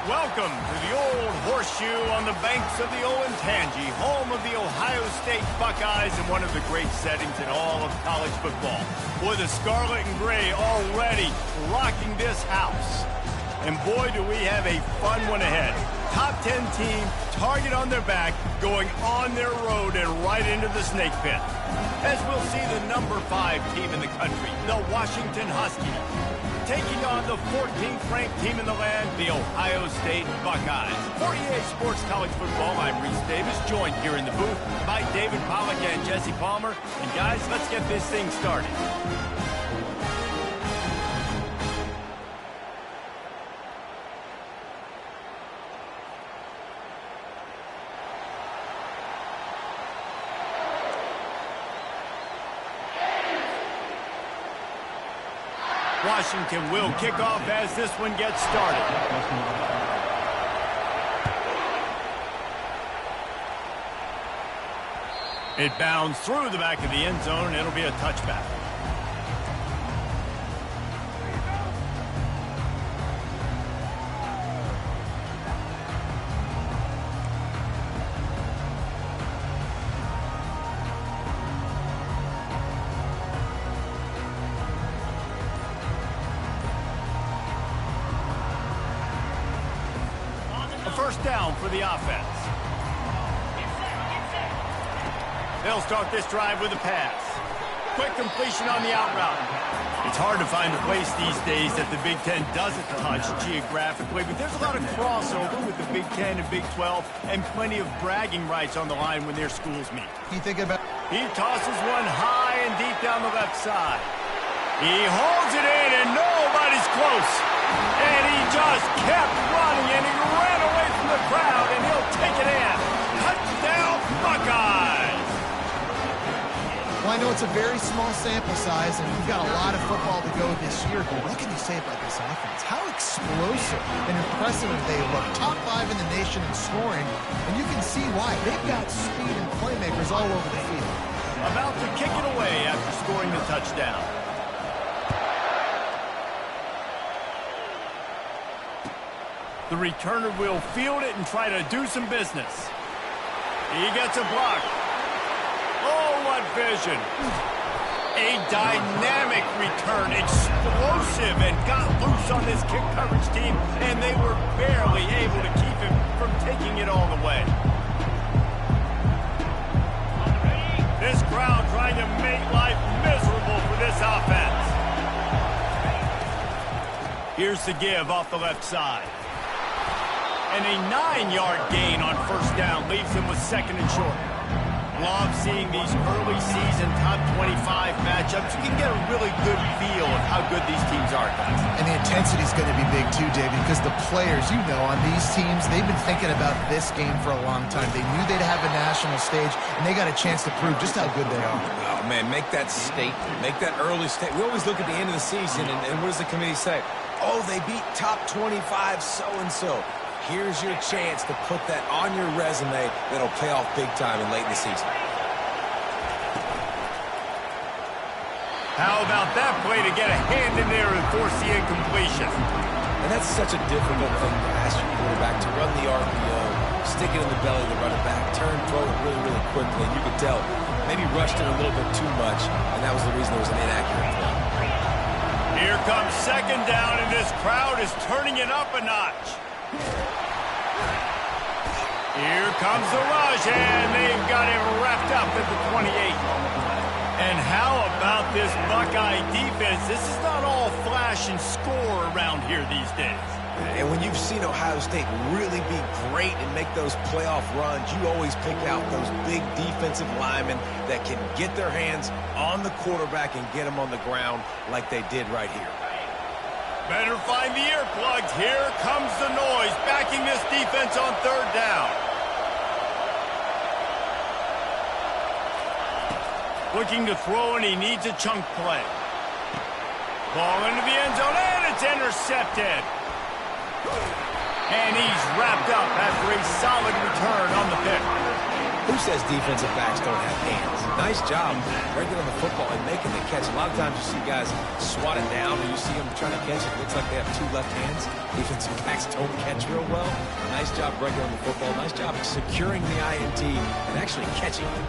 Welcome to the old horseshoe on the banks of the Olentangy, home of the Ohio State Buckeyes and one of the great settings in all of college football. Boy, the scarlet and gray already rocking this house. And boy, do we have a fun one ahead. Top 10 team, target on their back, going on their road and right into the snake pit. As we'll see the number 5 team in the country, the Washington Huskies, taking on the 14th ranked team in the land, the Ohio State Buckeyes. For EA Sports College Football, I'm Reese Davis, joined here in the booth by David Pollack and Jesse Palmer. And guys, let's get this thing started. Washington will kick off as this one gets started. It bounds through the back of the end zone, and it'll be a touchback. First down for the offense. They'll start this drive with a pass. Quick completion on the out route. It's hard to find a place these days that the Big Ten doesn't touch geographically, but there's a lot of crossover with the Big Ten and Big 12 and plenty of bragging rights on the line when their schools meet. He tosses one high and deep down the left side. He holds it in and nobody's close. And he just kept running and he ran away from the crowd and he'll take it in. Touchdown Buckeyes! Well, I know it's a very small sample size and we've got a lot of football to go this year, but what can you say about this offense? How explosive and impressive they look. Top 5 in the nation in scoring, and you can see why. They've got speed and playmakers all over the field. About to kick it away after scoring the touchdown. The returner will field it and try to do some business. He gets a block. Oh, what vision. A dynamic return, explosive, and got loose on this kick coverage team, and they were barely able to keep him from taking it all the way. This crowd trying to make life miserable for this offense. Here's the give off the left side. And a 9-yard gain on first down leaves him with second and short. Love seeing these early season top 25 matchups. You can get a really good feel of how good these teams are, guys. And the intensity is going to be big too, David, because the players, you know, on these teams, they've been thinking about this game for a long time. They knew they'd have a national stage, and they got a chance to prove just how good they are. Oh, man, make that statement. Make that early statement. We always look at the end of the season, and what does the committee say? Oh, they beat top 25 so-and-so. Here's your chance to put that on your resume that'll pay off big time in late in the season. How about that play to get a hand in there and force the incompletion? And that's such a difficult thing to ask your quarterback, to run the RPO, stick it in the belly of the running back, turn, throw it really, really quickly. And you could tell, maybe rushed it a little bit too much, and that was the reason there was an inaccurate throw. Here comes second down, and this crowd is turning it up a notch. Here comes the rush, and they've got him wrapped up at the 28. And how about this Buckeye defense? This is not all flash and score around here these days. And when you've seen Ohio State really be great and make those playoff runs, you always pick out those big defensive linemen that can get their hands on the quarterback and get him on the ground like they did right here. Better find the earplugs. Here comes the noise, backing this defense on third down. Looking to throw, and he needs a chunk play. Ball into the end zone, and it's intercepted. And he's wrapped up after a solid return on the pick. Who says defensive backs don't have hands? Nice job breaking on the football and making the catch. A lot of times you see guys swat it down and you see them trying to catch it. It looks like they have two left hands. Defensive backs don't catch real well. Nice job breaking on the football. Nice job securing the INT and actually catching it.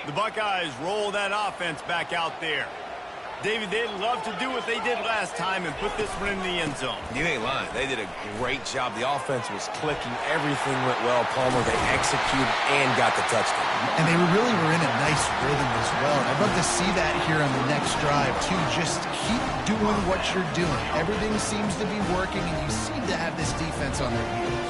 The Buckeyes roll that offense back out there. David, they'd love to do what they did last time and put this one in the end zone. You ain't lying. They did a great job. The offense was clicking. Everything went well. Palmer, they executed and got the touchdown. And they really were in a nice rhythm as well. And I'd love to see that here on the next drive, too. Just keep doing what you're doing. Everything seems to be working, and you seem to have this defense on their heels.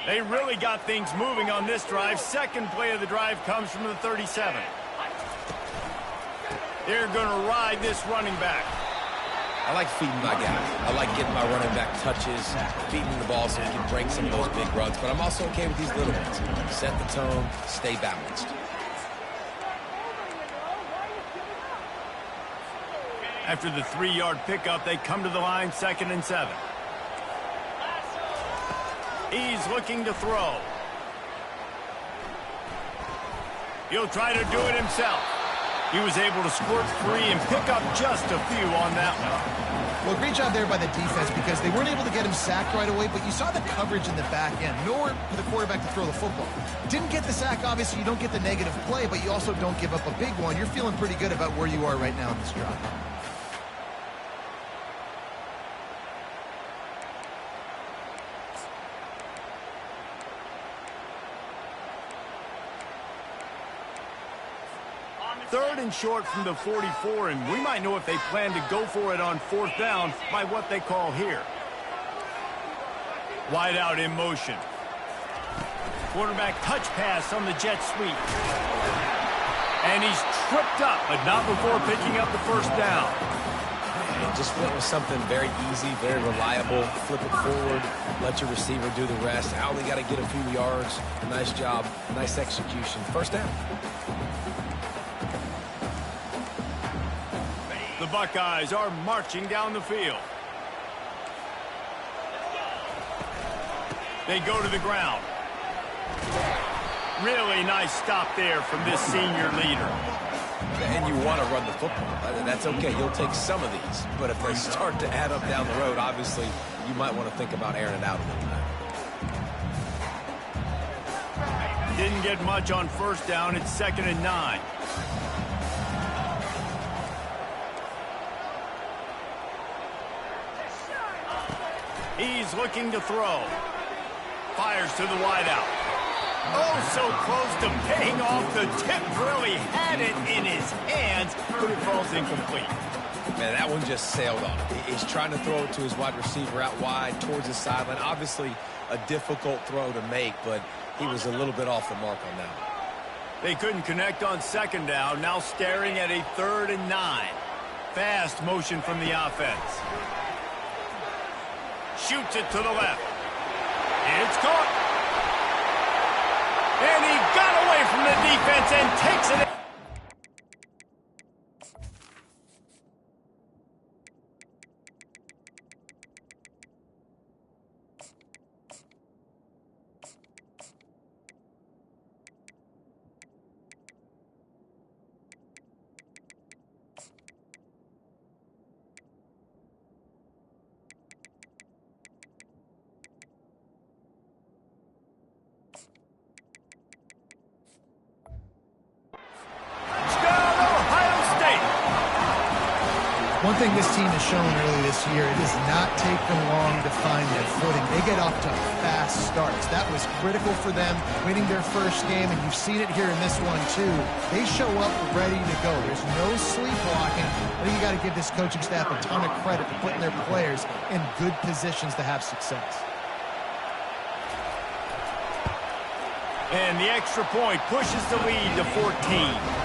They really got things moving on this drive. Second play of the drive comes from the 37. They're going to ride this running back. I like feeding my guy. I like getting my running back touches, feeding the ball so he can break some of those big runs. But I'm also okay with these little ones. Set the tone, stay balanced. After the 3-yard pickup, they come to the line, 2nd and 7. He's looking to throw. He'll try to do it himself. He was able to squirt free and pick up just a few on that one. Well, great job there by the defense because they weren't able to get him sacked right away, but you saw the coverage in the back end. Nowhere for the quarterback to throw the football. Didn't get the sack, obviously. You don't get the negative play, but you also don't give up a big one. You're feeling pretty good about where you are right now in this drive. Third and short from the 44, and we might know if they plan to go for it on 4th down by what they call here. Wide out in motion. Quarterback touch pass on the jet sweep. And he's tripped up, but not before picking up the 1st down. And just went with something very easy, very reliable. Flip it forward, let your receiver do the rest. I only got to get a few yards. Nice job, nice execution. 1st down. The Buckeyes are marching down the field. They go to the ground. Really nice stop there from this senior leader. And you want to run the football. That's okay. You'll take some of these. But if they start to add up down the road, obviously, you might want to think about airing it out a little bit. Didn't get much on 1st down. It's 2nd and 9. He's looking to throw. Fires to the wideout. Oh, so close to paying off. The tip really had it in his hands, but it falls incomplete. Man, that one just sailed on it. He's trying to throw it to his wide receiver out wide towards the sideline. Obviously, a difficult throw to make, but he was a little bit off the mark on that one. They couldn't connect on 2nd down. Now staring at a 3rd and 9. Fast motion from the offense. Shoots it to the left. It's caught. And he got away from the defense and takes it. One thing this team has shown early this year, it does not take them long to find their footing. They get off to fast starts. That was critical for them, winning their 1st game, and you've seen it here in this one, too. They show up ready to go. There's no sleepwalking. I think you got to give this coaching staff a ton of credit for putting their players in good positions to have success. And the extra point pushes the lead to 14.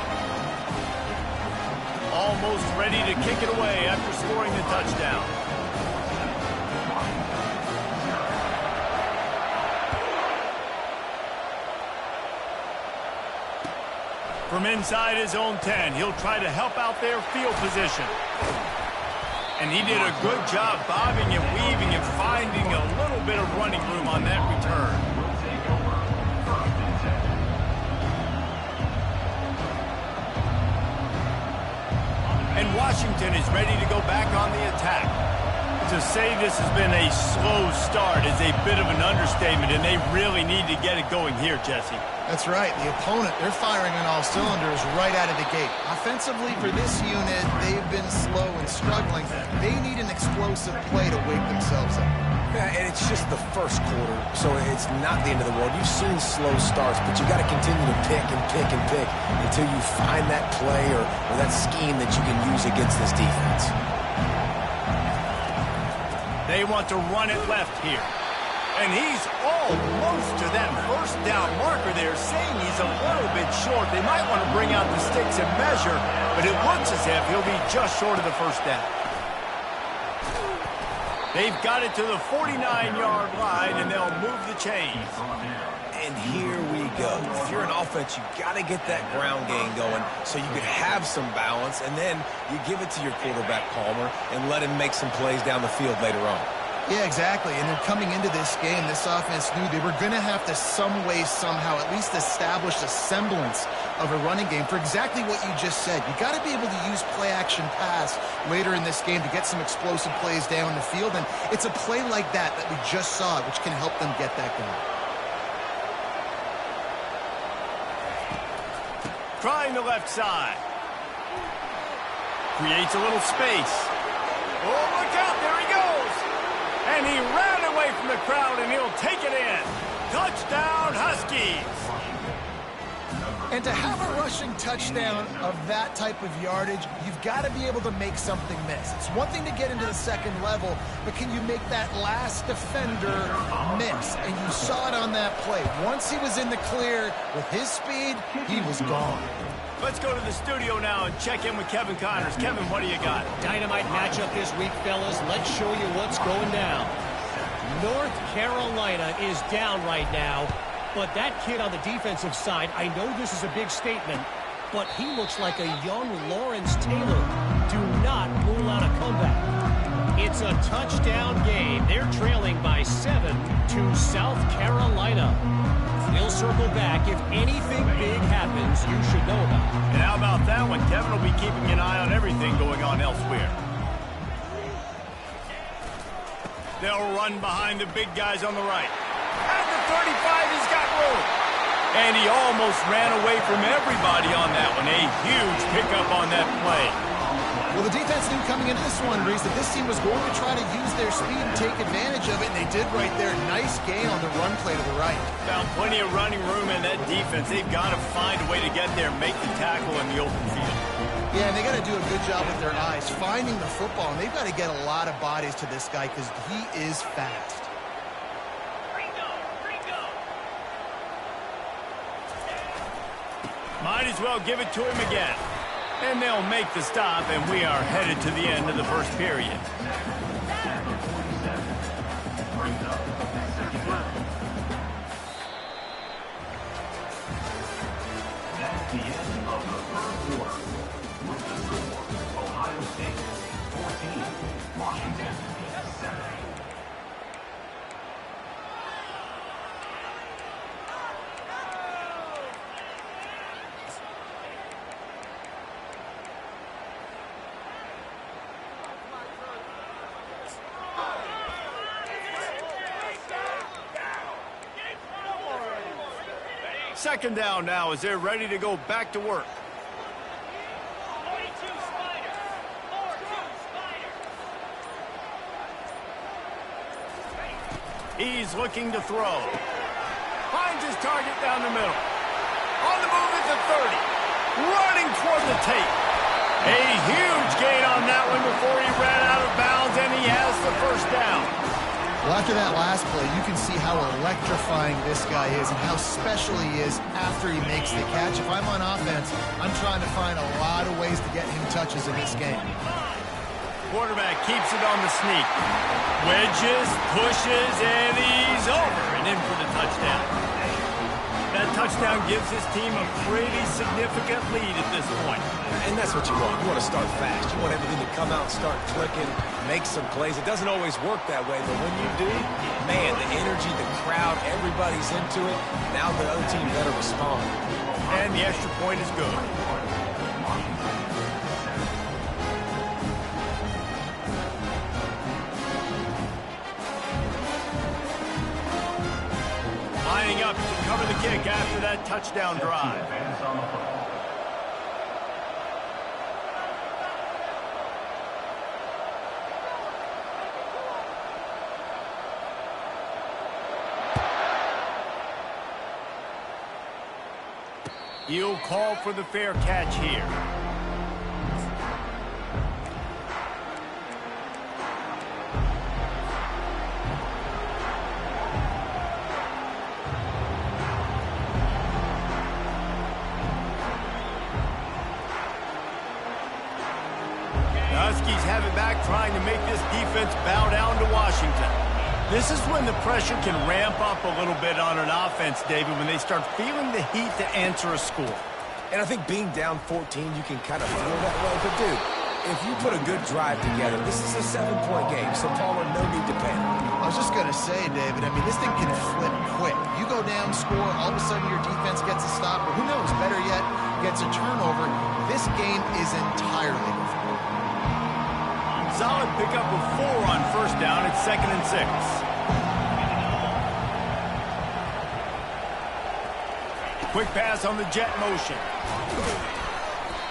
Almost ready to kick it away after scoring the touchdown. From inside his own 10, he'll try to help out their field position. And he did a good job bobbing and weaving and finding a little bit of running room on that return. And Washington is ready to go back on the attack. To say this has been a slow start is a bit of an understatement, and they really need to get it going here, Jesse. That's right. The opponent, they're firing on all cylinders right out of the gate. Offensively, for this unit, they've been slow and struggling. They need an explosive play to wake themselves up. Yeah, and it's just the first quarter, so it's not the end of the world. You've seen slow starts, but you got to continue to pick and pick and pick until you find that play or that scheme that you can use against this defense. They want to run it left here. And he's almost to that first down marker there, saying he's a little bit short. They might want to bring out the sticks and measure, but it looks as if he'll be just short of the first down. They've got it to the 49-yard line, and they'll move the chains. And here we go. If you're an offense, you got to get that ground game going so you can have some balance, and then you give it to your quarterback, Palmer, and let him make some plays down the field later on. Yeah, exactly. And then coming into this game, this offense knew they were going to have to some way, somehow, at least establish a semblance of a running game for exactly what you just said. You got to be able to use play-action pass later in this game to get some explosive plays down the field. And it's a play like that we just saw, which can help them get that going. Trying the left side. Creates a little space. Oh, look out, there he goes. And he ran away from the crowd, and he'll take it in. Touchdown, Huskies. And to have a rushing touchdown of that type of yardage, you've got to be able to make something miss. It's one thing to get into the second level, but can you make that last defender miss? And you saw it on that play. Once he was in the clear with his speed, he was gone. Let's go to the studio now and check in with Kevin Connors. Kevin, what do you got? Dynamite matchup this week, fellas. Let's show you what's going down. North Carolina is down right now, but that kid on the defensive side, I know this is a big statement, but he looks like a young Lawrence Taylor. Do not rule out a comeback. It's a touchdown game. They're trailing by 7 to South Carolina. We'll circle back. If anything big happens, you should know about it. And how about that one? Kevin will be keeping an eye on everything going on elsewhere. They'll run behind the big guys on the right. At the 35, he's got room. And he almost ran away from everybody on that one. A huge pickup on that play. Well, the defense knew coming into this one, Reese, that this team was going to try to use their speed and take advantage of it, and they did right there. Nice gain on the run play to the right. Found plenty of running room in that defense. They've got to find a way to get there, make the tackle in the open field. Yeah, and they got to do a good job with their eyes, finding the football, and they've got to get a lot of bodies to this guy because he is fast. Might as well give it to him again. And they'll make the stop, and we are headed to the end of the first period. That's the end of the first quarter. With the score, Ohio State 14, Washington 7. Second down now as they're ready to go back to work. He's looking to throw. Finds his target down the middle. On the move at the 30. Running toward the tape. A huge gain on that one before he ran out of bounds, and he has the first down. Well, after that last play, you can see how electrifying this guy is and how special he is after he makes the catch. If I'm on offense, I'm trying to find a lot of ways to get him touches in this game. Quarterback keeps it on the sneak. Wedges, pushes, and he's over and in for the touchdown. That touchdown gives his team a pretty significant lead at this point. And that's what you want. You want to start fast. You want everything to come out, start clicking, make some plays. It doesn't always work that way, but when you do, man, the energy, the crowd, everybody's into it. Now the other team better respond. And the extra point is good. Lining up to cover the kick after that touchdown drive. He'll call for the fair catch here. Huskies have it back, trying to make this defense bow down to Washington. This is when the pressure can ramp up a little bit on an offense, David, when they start feeling the heat to answer a score. And I think being down 14, you can kind of feel that way. But, dude, if you put a good drive together, this is a 7-point game, so Palmer, no need to panic. I was just going to say, David, I mean, this thing can flip quick. You go down, score, all of a sudden your defense gets a stop, or who knows, better yet, gets a turnover. This game is entirely different. Solid pickup of 4 on first down. It's 2nd and 6. Quick pass on the jet motion.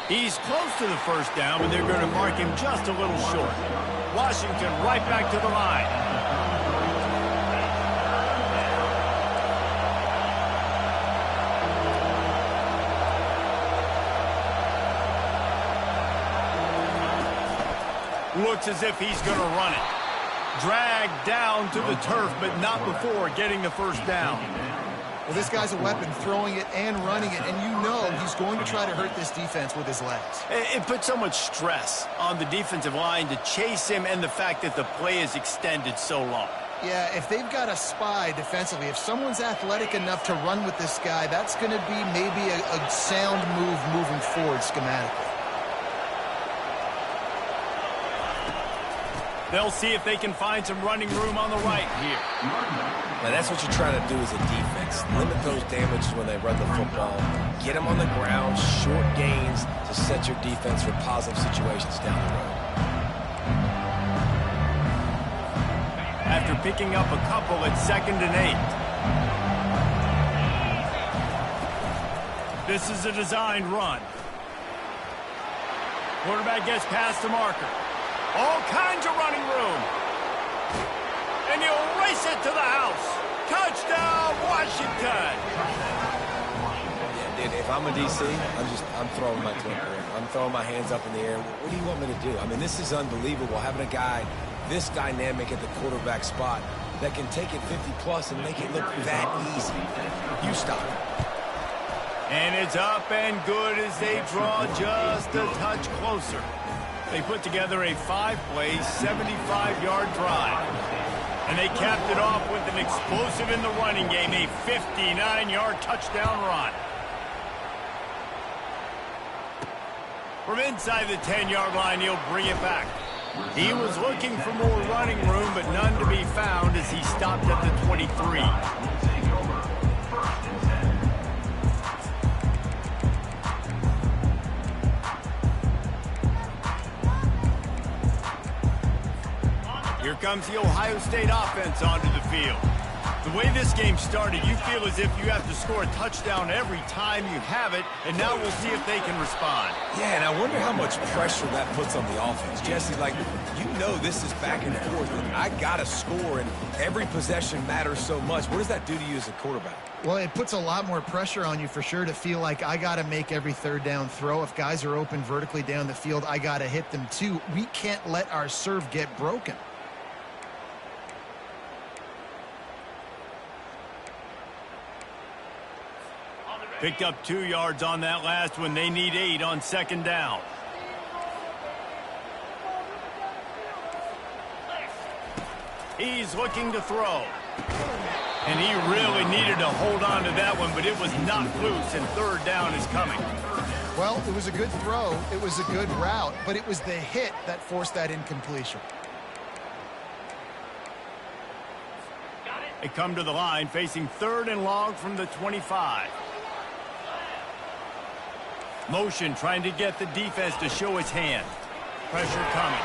He's close to the first down, but they're going to mark him just a little short. Washington right back to the line. Looks as if he's going to run it. Dragged down to the turf, but not before getting the first down. Well, this guy's a weapon, throwing it and running it, and you know he's going to try to hurt this defense with his legs. It puts so much stress on the defensive line to chase him, and the fact that the play is extended so long. Yeah, if they've got a spy defensively, if someone's athletic enough to run with this guy, that's going to be maybe a sound move moving forward schematically. They'll see if they can find some running room on the right here. Now, that's what you're trying to do as a defense. Limit those damages when they run the football. Get them on the ground, short gains to set your defense for positive situations down the road. After picking up a couple, it's 2nd and 8. This is a designed run. Quarterback gets past the marker. All kinds of running room. And he'll race it to the house. Touchdown, Washington. Yeah, dude, if I'm a DC, I'm throwing my clipper in. I'm throwing my hands up in the air. What do you want me to do? I mean, this is unbelievable, having a guy this dynamic at the quarterback spot that can take it 50-plus and make it look that easy. You stop it. And it's up and good as they draw just a touch closer. They put together a 5-play, 75-yard drive. And they capped it off with an explosive in the running game, a 59-yard touchdown run. From inside the 10-yard line, he'll bring it back. He was looking for more running room, but none to be found as he stopped at the 23. Here comes the Ohio State offense onto the field. The way this game started, you feel as if you have to score a touchdown every time you have it, and now we'll see if they can respond. Yeah, and I wonder how much pressure that puts on the offense. Jesse, like, you know this is back and forth, and I got to score, and every possession matters so much. What does that do to you as a quarterback? Well, it puts a lot more pressure on you for sure to feel like I got to make every third down throw. If guys are open vertically down the field, I got to hit them too. We can't let our serve get broken. Picked up 2 yards on that last one. They need 8 on 2nd down. He's looking to throw. And he really needed to hold on to that one, but it was not loose, and third down is coming. Well, it was a good throw. It was a good route, but it was the hit that forced that incompletion. They come to the line facing third and long from the 25. Motion trying to get the defense to show his hand. Pressure coming.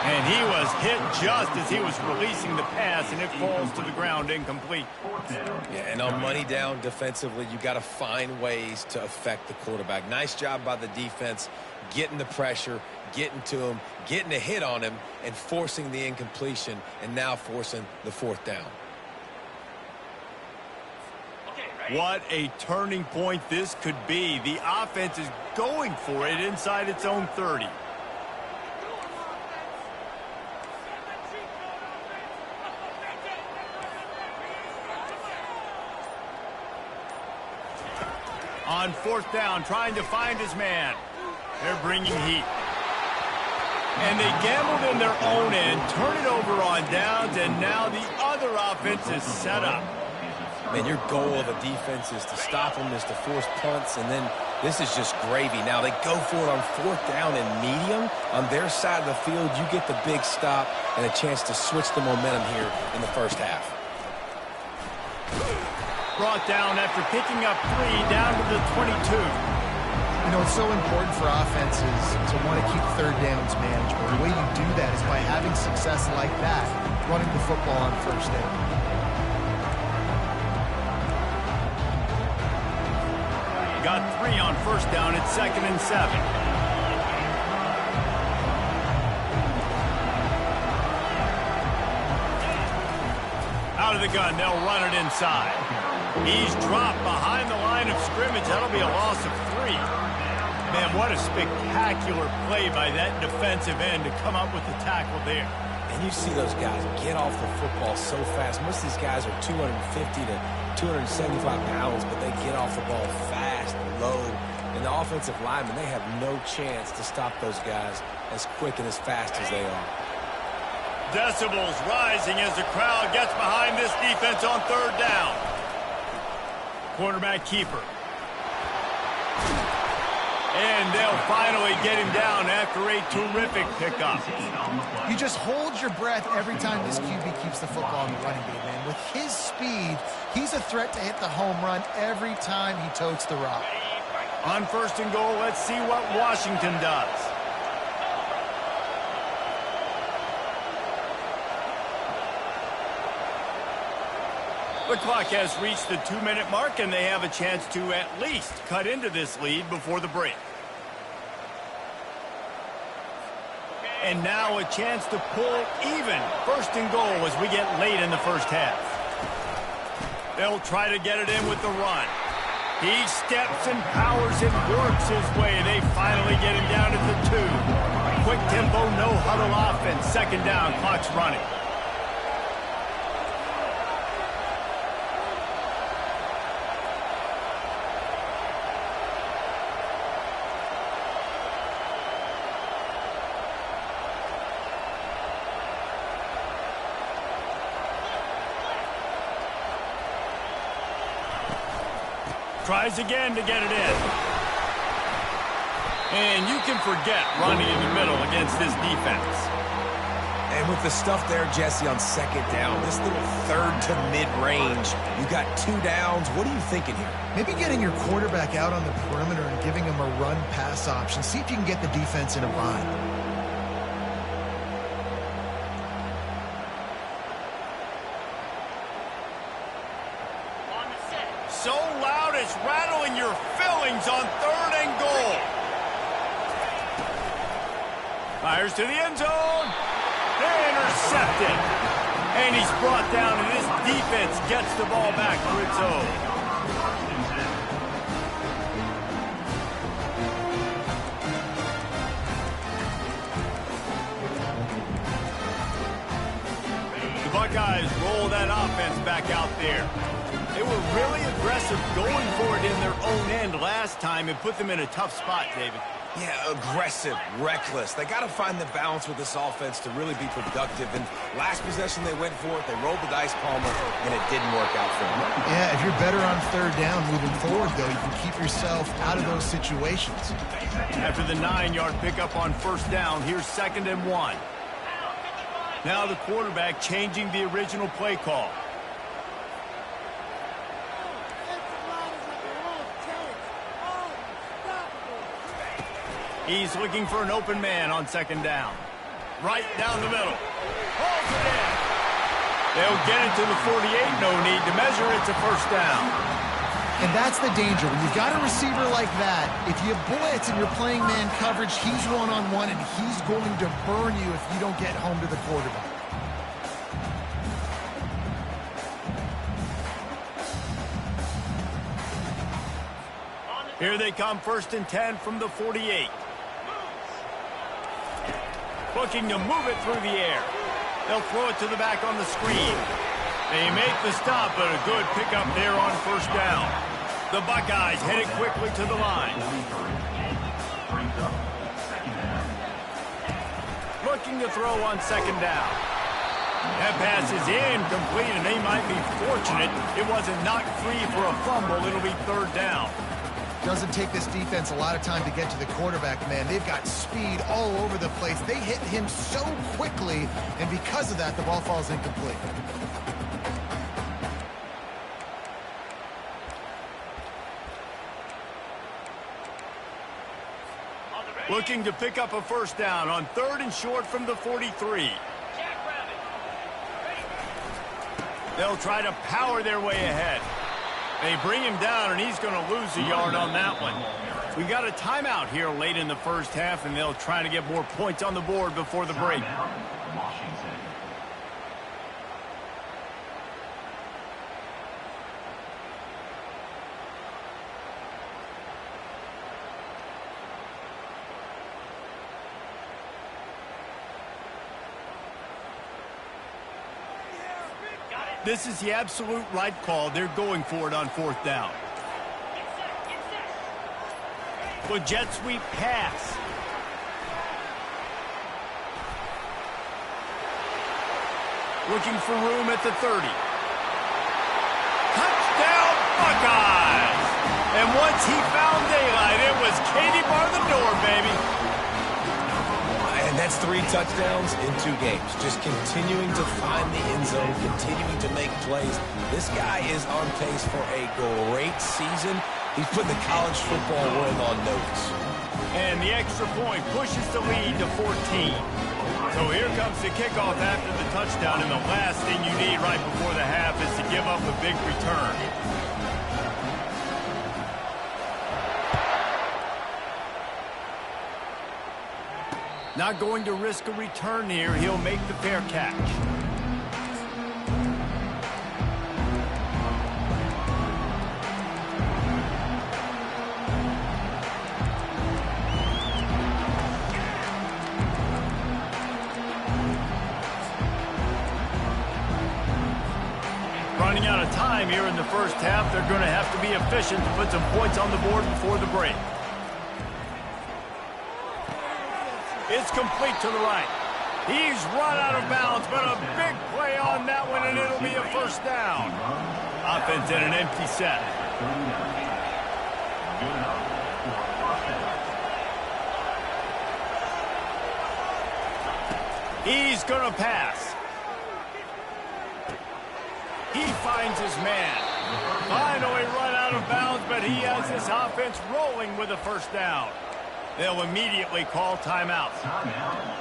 And he was hit just as he was releasing the pass, and it falls to the ground incomplete. Yeah, and on money down defensively, you got to find ways to affect the quarterback. Nice job by the defense, getting the pressure, getting to him, getting a hit on him, and forcing the incompletion, and now forcing the fourth down. What a turning point this could be. The offense is going for it inside its own 30. On fourth down, trying to find his man. They're bringing heat. And they gambled in their own end, turn it over on downs, and now the other offense is set up. Man, your goal of a defense is to stop them, is to force punts, and then this is just gravy. Now they go for it on fourth down and medium. On their side of the field, you get the big stop and a chance to switch the momentum here in the first half. Brought down after picking up 3 down to the 22. You know, it's so important for offenses to want to keep third downs manageable. The way you do that is by having success like that, running the football on first down. Got 3 on first down at 2nd and 7. Out of the gun, they'll run it inside. He's dropped behind the line of scrimmage. That'll be a loss of 3. Man, what a spectacular play by that defensive end to come up with the tackle there. And you see those guys get off the football so fast. Most of these guys are 250 to 275 pounds, but they get off the ball fast, low. And the offensive linemen, they have no chance to stop those guys as quick and as fast as they are. Decibels rising as the crowd gets behind this defense on third down. Quarterback keeper. And they'll finally get him down after a terrific pickup. You just hold your breath every time this QB keeps the football in the running game, man. With his speed, he's a threat to hit the home run every time he totes the rock. On first and goal, let's see what Washington does. The clock has reached the 2-minute mark, and they have a chance to at least cut into this lead before the break. And now a chance to pull even first and goal as we get late in the first half. They'll try to get it in with the run. He steps and powers and works his way. They finally get him down at the 2. Quick tempo, no huddle offense. Second down, clock's running. Tries again to get it in. And you can forget running in the middle against this defense. And with the stuff there, Jesse, on second down, this little third to mid-range, you got 2 downs. What are you thinking here? Maybe getting your quarterback out on the perimeter and giving him a run-pass option. See if you can get the defense in a bind. So loud it's rattling your fillings on third and goal. Fires to the end zone. Intercepted. And he's brought down, and this defense gets the ball back to its own. The Buckeyes roll that offense back out there. They were really aggressive going for it in their own end last time and put them in a tough spot, David. Yeah, aggressive, reckless. They got to find the balance with this offense to really be productive. And last possession they went for it, they rolled the dice, Palmer, and it didn't work out for them. Yeah, if you're better on third down moving forward, though, you can keep yourself out of those situations. After the 9-yard pickup on first down, here's 2nd and 1. Now the quarterback changing the original play call. He's looking for an open man on 2nd down. Right down the middle. Holds it in. They'll get it to the 48. No need to measure. It's a first down. And that's the danger. When you've got a receiver like that, if you blitz and you're playing man coverage, he's one-on-one, and he's going to burn you if you don't get home to the quarterback. Here they come, 1st and 10 from the 48. Looking to move it through the air. They'll throw it to the back on the screen. They make the stop, but a good pickup there on first down. The Buckeyes headed quickly to the line. Looking to throw on 2nd down. That pass is incomplete, and they might be fortunate it wasn't knocked free for a fumble. It'll be 3rd down. Doesn't take this defense a lot of time to get to the quarterback, man. They've got speed all over the place. They hit him so quickly, and because of that, the ball falls incomplete. Looking to pick up a first down on 3rd and short from the 43. They'll try to power their way ahead. They bring him down, and he's going to lose a yard on that one. We got a timeout here late in the first half, and they'll try to get more points on the board before the break. This is the absolute right call. They're going for it on 4th down. With jet sweep pass. Looking for room at the 30. Touchdown, Buckeyes! And once he found daylight, it was Katie bar the door, baby. And that's 3 touchdowns in 2 games. Just continuing to find the end zone, continuing to make plays. This guy is on pace for a great season. He's putting the college football world on notice. And the extra point pushes the lead to 14. So here comes the kickoff after the touchdown, and the last thing you need right before the half is to give up a big return. Not going to risk a return here. He'll make the fair catch. Running out of time here in the first half. They're going to have to be efficient to put some points on the board before the break. It's complete to the right. He's run out of bounds, but a big play on that one, and it'll be a first down. Offense in an empty set. He's going to pass. He finds his man. Finally run out of bounds, but he has this offense rolling with a first down. They'll immediately call timeout.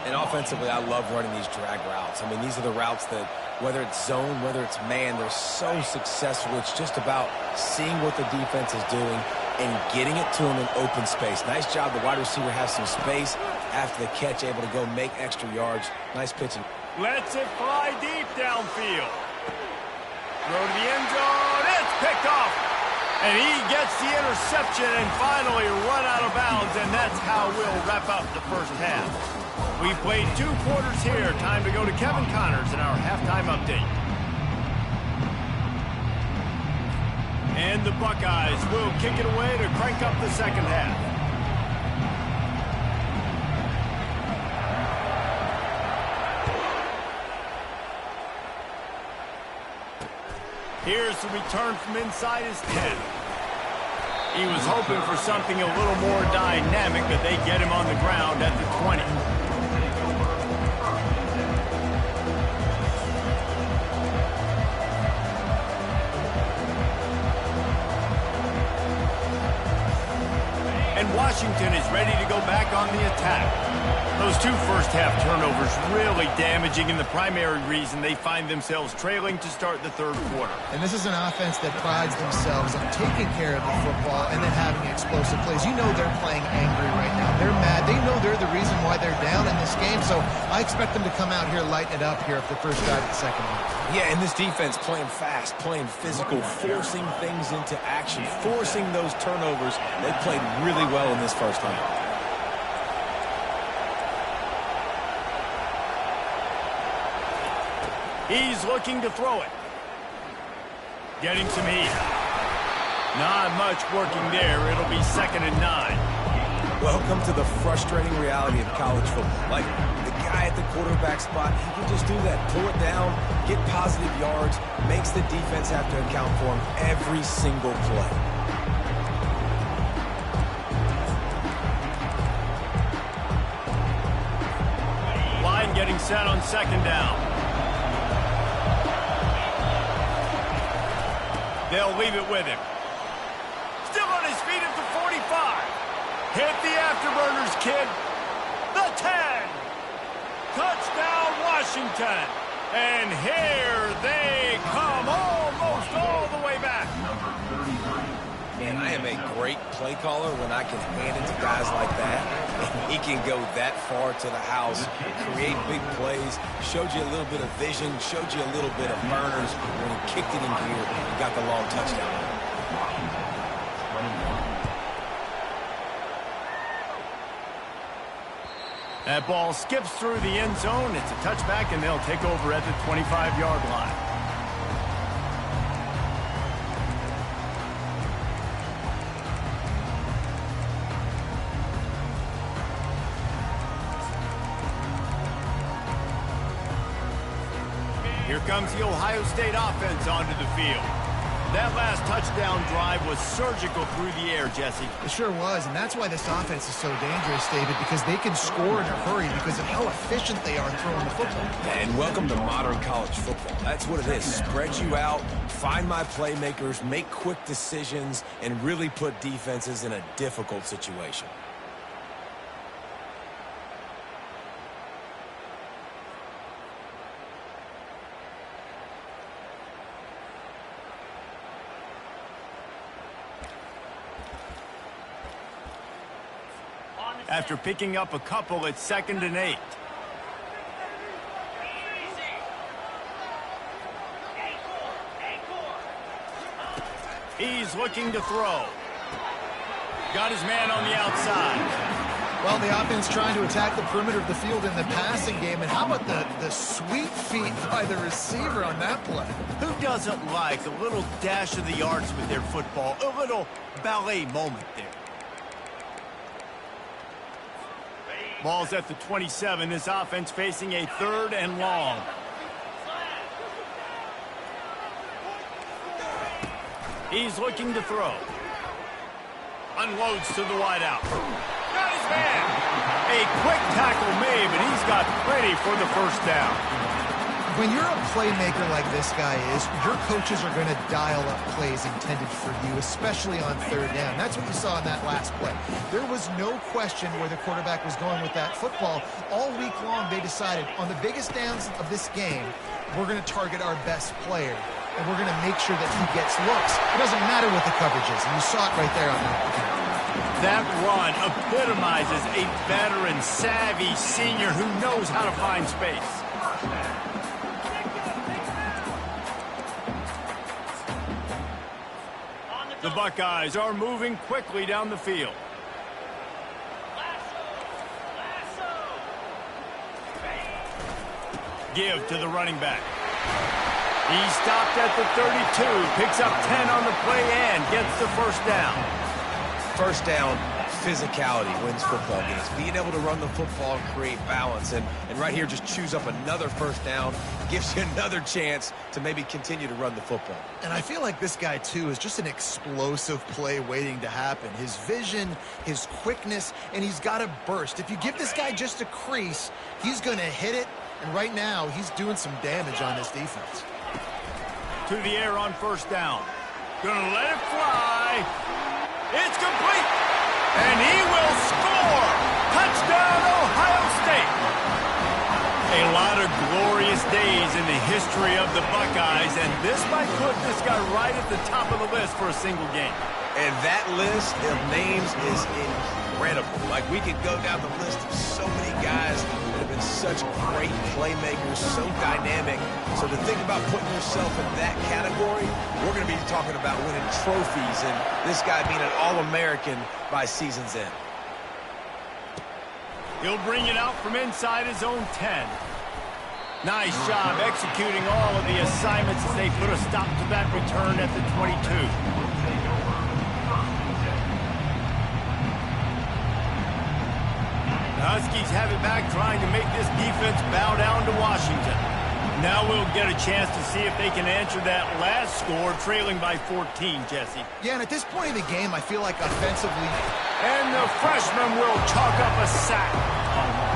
And offensively, I love running these drag routes. I mean, these are the routes that, whether it's zone, whether it's man, they're so successful. It's just about seeing what the defense is doing and getting it to them in open space. Nice job. The wide receiver has some space after the catch, able to go make extra yards. Nice pitching. Lets it fly deep downfield. Throw to the end zone. It's picked off. And he gets the interception and finally run out of bounds, and that's how we'll wrap up the first half. We played 2 quarters here. Time to go to Kevin Connors in our halftime update. And the Buckeyes will kick it away to crank up the second half. Here's the return from inside his 10. He was hoping for something a little more dynamic, but they get him on the ground at the 20. And Washington is ready to go back on the attack. Those two first-half turnovers really damaging, and the primary reason they find themselves trailing to start the third quarter. And this is an offense that prides themselves on taking care of the football and then having explosive plays. You know they're playing angry right now. They're mad. They know they're the reason why they're down in this game, so I expect them to come out here, lighten it up here for the first drive of the second half. Yeah, and this defense playing fast, playing physical, forcing things into action, forcing those turnovers. They played really well in this first half. He's looking to throw it. Getting some heat. Not much working there. It'll be 2nd and 9. Welcome to the frustrating reality of college football. Like, the guy at the quarterback spot, he can just do that. Pull it down, get positive yards, makes the defense have to account for him every single play. Line getting set on 2nd down. They'll leave it with him. Still on his feet at the 45. Hit the afterburners, kid. The 10. Touchdown, Washington. And here they come, almost all the way back. Man, I am a great play caller when I can hand it to guys like that. And he can go that far to the house, create big plays, showed you a little bit of vision, showed you a little bit of burners when he kicked it in gear and got the long touchdown. That ball skips through the end zone. It's a touchback, and they'll take over at the 25-yard line. Here comes the Ohio State offense onto the field. That last touchdown drive was surgical through the air, Jesse. It sure was, and that's why this offense is so dangerous, David, because they can score in a hurry because of how efficient they are throwing the football. And welcome to modern college football. That's what it is. Spread you out, find my playmakers, make quick decisions, and really put defenses in a difficult situation. After picking up a couple, it's 2nd and 8. He's looking to throw. Got his man on the outside. Well, the offense trying to attack the perimeter of the field in the passing game. And how about the sweet feet by the receiver on that play? Who doesn't like a little dash of the arts with their football? A little ballet moment there. Ball's at the 27. This offense facing a 3rd and long. He's looking to throw. Unloads to the wideout. Got his man. A quick tackle made, but he's got plenty for the first down. When you're a playmaker like this guy is, your coaches are going to dial up plays intended for you, especially on 3rd down. That's what you saw in that last play. There was no question where the quarterback was going with that football. All week long, they decided on the biggest downs of this game, we're going to target our best player, and we're going to make sure that he gets looks. It doesn't matter what the coverage is, and you saw it right there on that play. That run epitomizes a veteran, savvy senior who knows how to find space. The Buckeyes are moving quickly down the field. Give to the running back. He stopped at the 32, picks up 10 on the play and gets the first down. First down, physicality wins football games. Being able to run the football and create balance. And right here, just choose up another first down. Gives you another chance to maybe continue to run the football. And I feel like this guy, too, is just an explosive play waiting to happen. His vision, his quickness, and he's got a burst. If you give this guy just a crease, he's going to hit it. And right now, he's doing some damage on this defense. To the air on first down. Gonna let it fly. It's complete. And he will score. Touchdown, Ohio State. A lot of glorious days in the history of the Buckeyes, and this might put this guy right at the top of the list for a single game. And that list of names is incredible. Like, we could go down the list of so many guys that have been such great playmakers, so dynamic. So to think about putting yourself in that category, we're going to be talking about winning trophies and this guy being an All-American by season's end. He'll bring it out from inside his own 10. Nice job executing all of the assignments as they put a stop to that return at the 22. The Huskies have it back, trying to make this defense bow down to Washington. Now we'll get a chance to see if they can answer that last score, trailing by 14, Jesse. Yeah, and at this point in the game, I feel like offensively... And the freshman will chalk up a sack.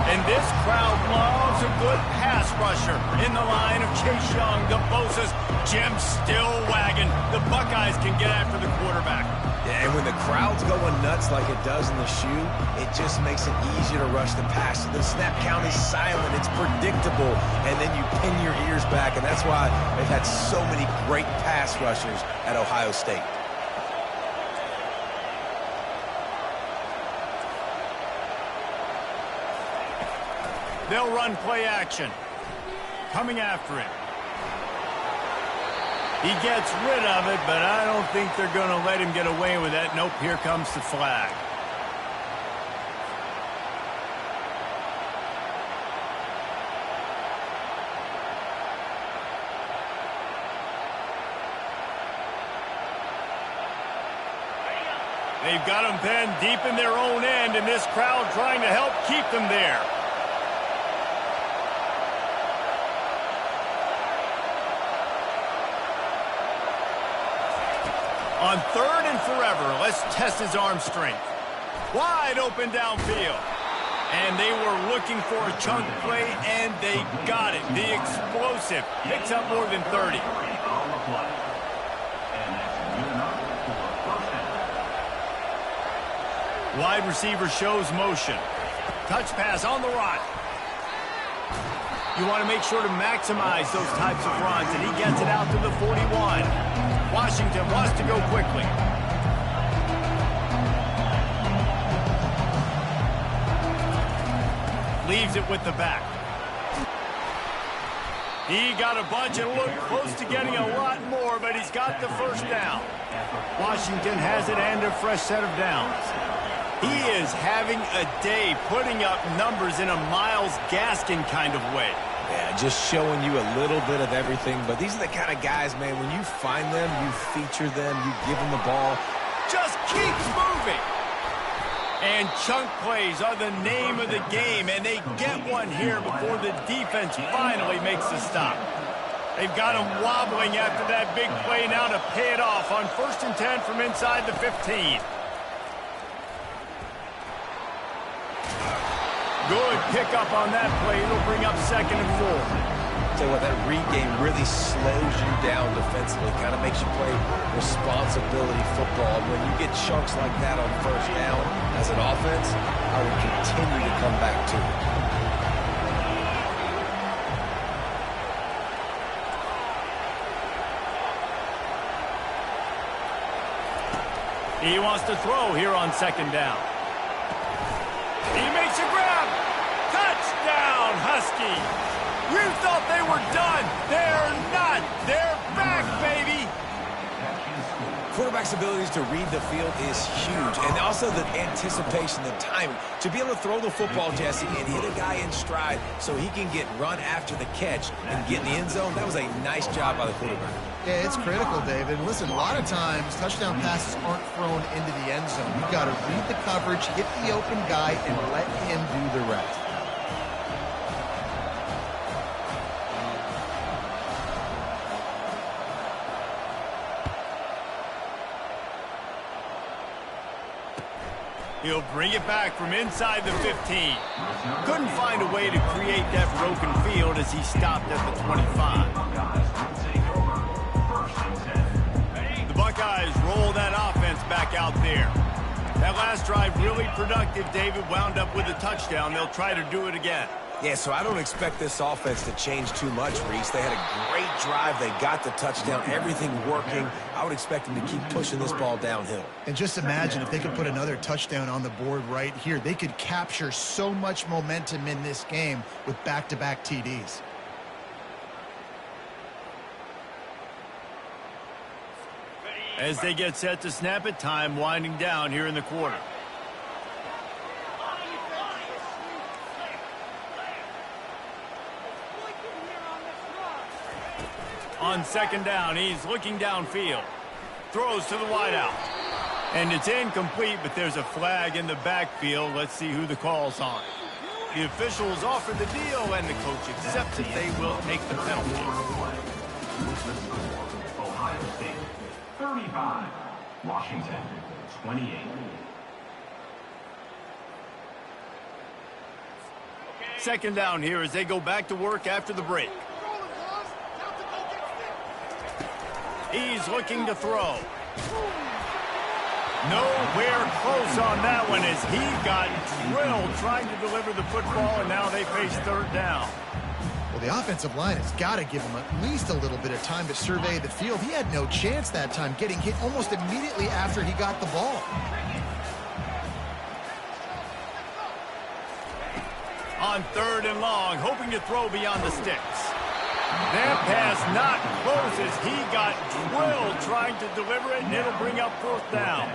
And this crowd loves a good pass rusher in the line of Chase Young, the Bosa's, Jim still wagging. The Buckeyes can get after the quarterback. Yeah, and when the crowd's going nuts like it does in the shoe, it just makes it easier to rush the pass. The snap count is silent. It's predictable. And then you pin your ears back, and that's why they've had so many great pass rushers at Ohio State. They'll run play action. Coming after him. He gets rid of it, but I don't think they're going to let him get away with that. Nope, here comes the flag. They've got them pinned deep in their own end, and this crowd trying to help keep them there. On third and forever, let's test his arm strength. Wide open downfield. And they were looking for a chunk play, and they got it. The explosive picks up more than 30. Wide receiver shows motion. Touch pass on the run. You want to make sure to maximize those types of runs, and he gets it out to the 41. Washington wants to go quickly. Leaves it with the back. He got a bunch and looked close to getting a lot more, but he's got the first down. Washington has it and a fresh set of downs. He is having a day putting up numbers in a Myles Gaskin kind of way. Yeah, just showing you a little bit of everything. But these are the kind of guys, man, when you find them, you feature them, you give them the ball. Just keeps moving. And chunk plays are the name of the game, and they get one here before the defense finally makes the stop. They've got him wobbling after that big play now to pay it off on 1st and 10 from inside the 15. Good pickup on that play. It'll bring up 2nd and 4. Tell you what, that read game really slows you down defensively. Kind of makes you play responsibility football. When you get chunks like that on 1st down as an offense, I would continue to come back to it. He wants to throw here on 2nd down. He makes a grab. Touchdown, Huskies. You thought they were done. They're not. They're back, baby. quarterback's abilities to read the field is huge, and also the anticipation, the timing. To be able to throw the football, Jesse, and hit a guy in stride so he can get run after the catch and get in the end zone, that was a nice job by the quarterback. Yeah, it's critical, David. And listen, a lot of times, touchdown passes aren't thrown into the end zone. You've got to read the coverage, hit the open guy, and let him do the rest. He'll bring it back from inside the 15. Couldn't find a way to create that broken field as he stopped at the 25. The Buckeyes roll that offense back out there. That last drive really productive. David wound up with a touchdown. They'll try to do it again. Yeah, so I don't expect this offense to change too much, Reese. They had a great drive. They got the touchdown. Everything working. I would expect them to keep pushing this ball downhill. And just imagine if they could put another touchdown on the board right here. They could capture so much momentum in this game with back-to-back TDs. As they get set to snap it, time winding down here in the quarter. On second down, he's looking downfield. Throws to the wideout. And it's incomplete, but there's a flag in the backfield. Let's see who the call's on. The officials offer the deal, and the coach accepts it. They will take the penalty. Ohio State, 35. Washington, 28. Second down here as they go back to work after the break. He's looking to throw. Nowhere close on that one as he got drilled trying to deliver the football, and now they face third down. Well, the offensive line has got to give him at least a little bit of time to survey the field. He had no chance that time, getting hit almost immediately after he got the ball. On third and long, hoping to throw beyond the sticks. That pass not close as he got drilled trying to deliver it, and it'll bring up fourth down.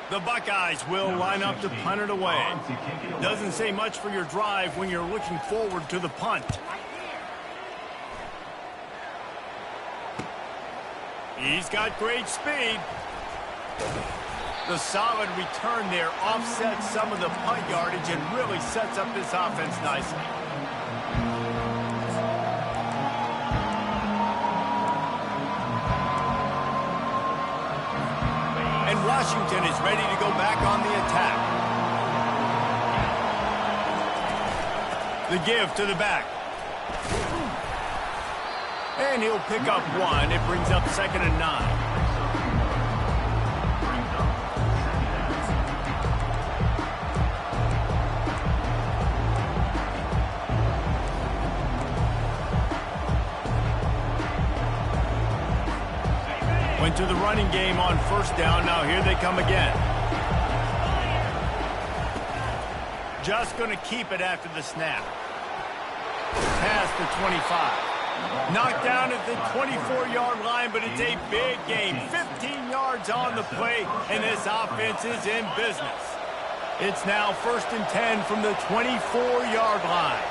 The Buckeyes will line up to punt it away. Doesn't say much for your drive when you're looking forward to the punt. He's got great speed. The solid return there offsets some of the punt yardage and really sets up this offense nicely. And Washington is ready to go back on the attack. The give to the back. And he'll pick up one. It brings up 2nd and 9. Went to the running game on first down. Now here they come again. Just going to keep it after the snap. Past the 25. Knocked down at the 24-yard line, but it's a big game. 15 yards on the play, and this offense is in business. It's now 1st and 10 from the 24-yard line.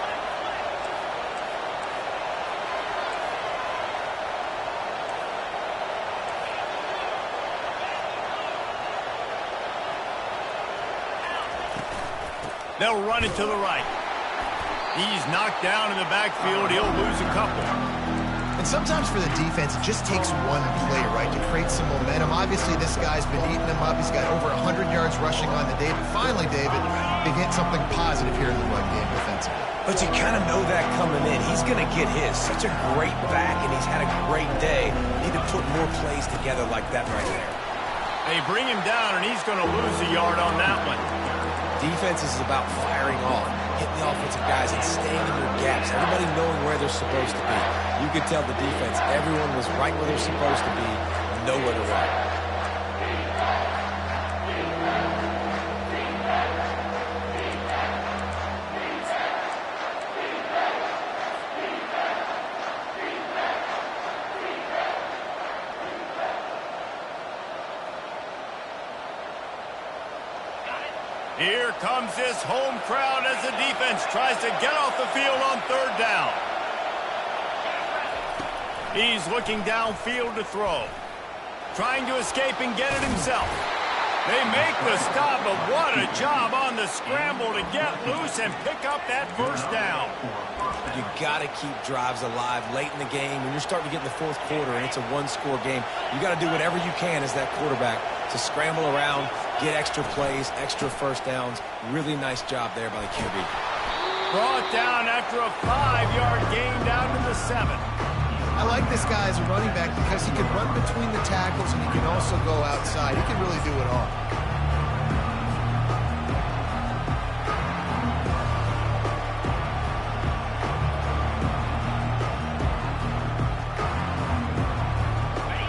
They'll run it to the right. He's knocked down in the backfield. He'll lose a couple. And sometimes for the defense, it just takes one play, right, to create some momentum. Obviously, this guy's been eating him up. He's got over 100 yards rushing on the day. But finally, David, they get something positive here in the run game defensively. But you kind of know that coming in. He's going to get his. Such a great back, and he's had a great day. Need to put more plays together like that right there. They bring him down, and he's going to lose a yard on that one. Defense is about firing on, hitting the offensive guys, and staying in their gaps. Everybody knowing where they're supposed to be. You could tell the defense, everyone was right where they're supposed to be, nowhere to run. Here comes this home crowd as the defense tries to get off the field on third down. He's looking downfield to throw. Trying to escape and get it himself. They make the stop, but what a job on the scramble to get loose and pick up that first down. You got to keep drives alive late in the game. When you're starting to get in the fourth quarter and it's a one-score game, you got to do whatever you can as that quarterback to scramble around, get extra plays, extra first downs. Really nice job there by the QB. Brought down after a 5-yard gain down to the 7. I like this guy as a running back because he can run between the tackles and he can also go outside. He can really do it all.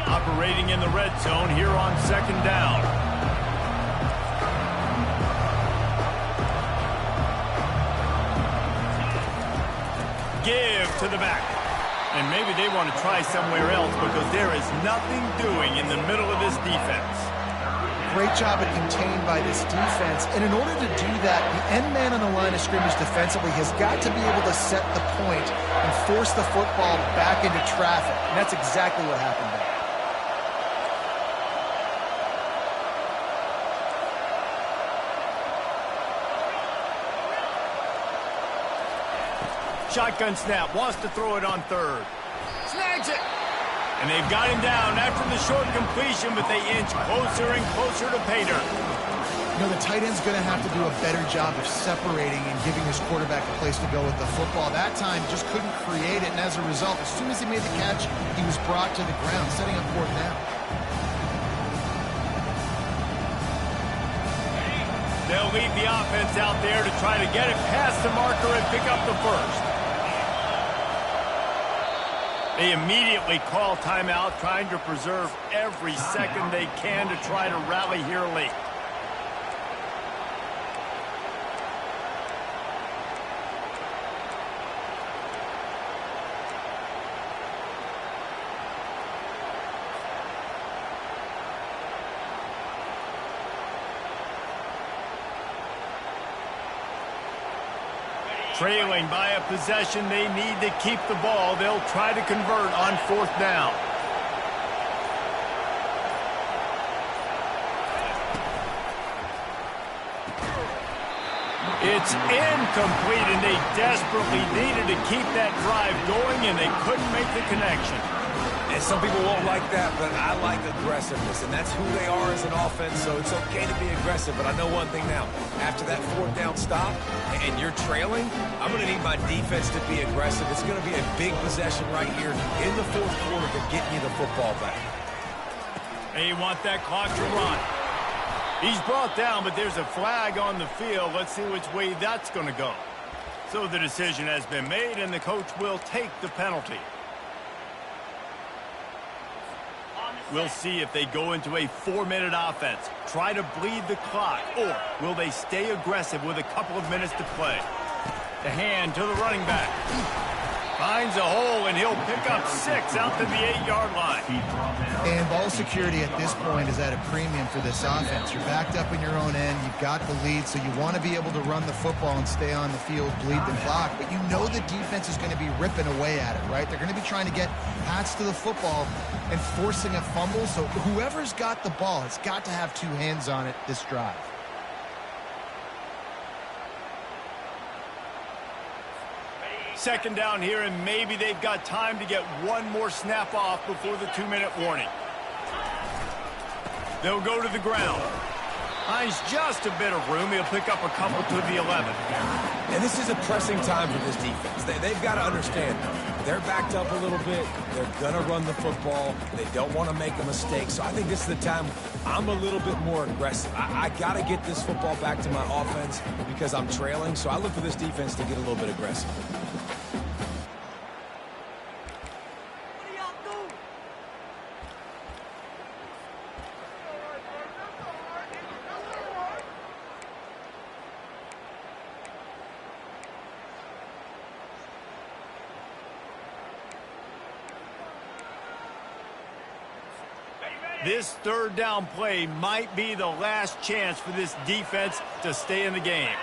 Operating in the red zone here on second down. Give to the back. And maybe they want to try somewhere else because there is nothing doing in the middle of this defense. Great job at contained by this defense. And in order to do that, the end man on the line of scrimmage defensively has got to be able to set the point and force the football back into traffic. And that's exactly what happened there. Shotgun snap, wants to throw it on third. Snags it! And they've got him down after the short completion, but they inch closer and closer to pay dirt. You know, the tight end's going to have to do a better job of separating and giving his quarterback a place to go with the football. That time, just couldn't create it, and as a result, as soon as he made the catch, he was brought to the ground, setting up fourth down. They'll lead the offense out there to try to get it past the marker and pick up the first. They immediately call timeout, trying to preserve every second they can to try to rally here late. Trailing by a possession, they need to keep the ball. They'll try to convert on fourth down. It's incomplete, and they desperately needed to keep that drive going, and they couldn't make the connection. And some people won't like that, but I like aggressiveness, and that's who they are as an offense, so it's okay to be aggressive. But I know one thing now. After that fourth down stop and you're trailing, I'm going to need my defense to be aggressive. It's going to be a big possession right here in the fourth quarter to get you the football back. They want that clock to run. He's brought down, but there's a flag on the field. Let's see which way that's going to go. So the decision has been made, and the coach will take the penalty. We'll see if they go into a 4-minute offense, try to bleed the clock, or will they stay aggressive with a couple of minutes to play. The hand to the running back. Finds a hole, and he'll pick up 6 out to the 8-yard line. And ball security at this point is at a premium for this offense. You're backed up in your own end. You've got the lead, so you want to be able to run the football and stay on the field, bleed the clock. But you know the defense is going to be ripping away at it, right? They're going to be trying to get hats to the football and forcing a fumble. So whoever's got the ball has got to have 2 hands on it this drive. Second down here, and maybe they've got time to get one more snap off before the 2-minute warning. They'll go to the ground. Finds just a bit of room. He'll pick up a couple to the 11. And this is a pressing time for this defense. They've got to understand, they're backed up a little bit. They're going to run the football. They don't want to make a mistake. So I think this is the time I'm a little bit more aggressive. I got to get this football back to my offense because I'm trailing. So I look for this defense to get a little bit aggressive. This third down play might be the last chance for this defense to stay in the game.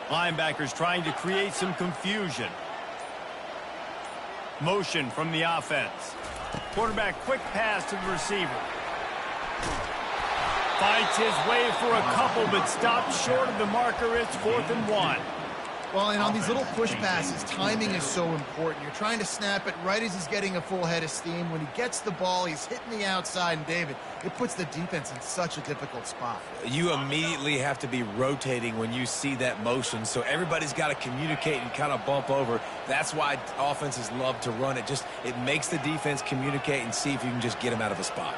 Linebackers trying to create some confusion. Motion from the offense. Quarterback quick pass to the receiver. Fights his way for a couple, but stops short of the marker. It's 4th and 1. Well, and on these little push passes, timing is so important. You're trying to snap it right as he's getting a full head of steam. When he gets the ball, he's hitting the outside, and David, it puts the defense in such a difficult spot. You immediately have to be rotating when you see that motion, so everybody's got to communicate and kind of bump over. That's why offenses love to run it. It makes the defense communicate and see if you can just get them out of a spot.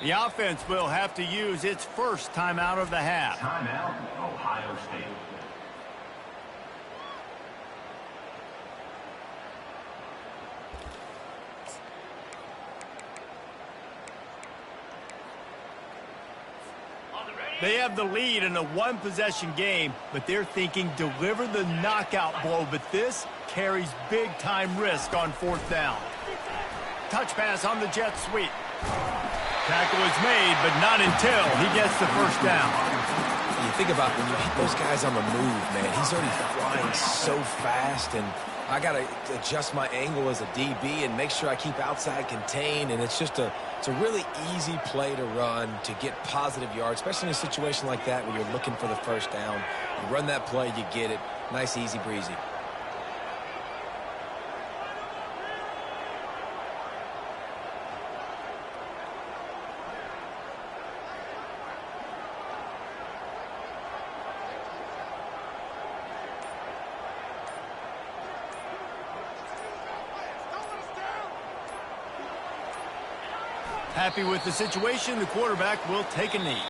The offense will have to use its first timeout of the half. Timeout, Ohio State. They have the lead in a one-possession game, but they're thinking deliver the knockout blow, but this carries big-time risk on 4th down. Touch pass on the jet sweep. Tackle is made, but not until he gets the first down. You think about when you hit those guys on the move, man, he's already flying so fast, and I got to adjust my angle as a DB and make sure I keep outside contained, and it's a really easy play to run to get positive yards, especially in a situation like that where you're looking for the first down. You run that play, you get it. Nice, easy breezy. Happy with the situation, the quarterback will take a knee.